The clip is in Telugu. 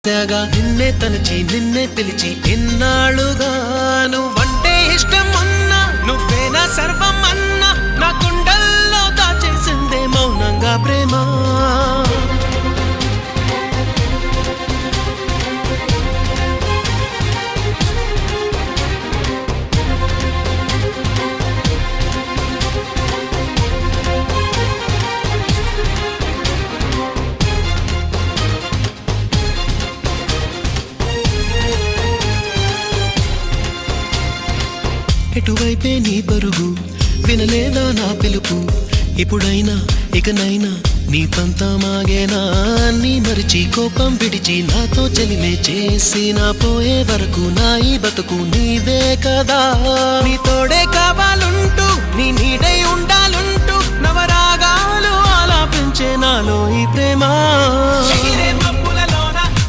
నిన్నే తలచి నిన్నే పిలిచి ఎన్నాళ్ళుగా నువ్వంటే ఇష్టం ఉన్నా నువ్వే నా సర్వం అన్నా నా గుండెల్లో దాచేసిందే మౌనంగా ప్రేమ. ఎటువైపే నీ పరుగు వినలేదా నా పిలుపు ఇప్పుడైనా ఇకనైనా నీ పంతమాగేనా నీ మరిచి కోపం విడిచి నాతో చెలిమే చేసి నా పోయే వరకు నా ఈ బతుకు నీవే కదా. నీ తోడే కావాలుంటూ నీ నీడై ఉండాలుంటూ నవరాగాలు ఆలాపించే నాలో ఈ ప్రేమ.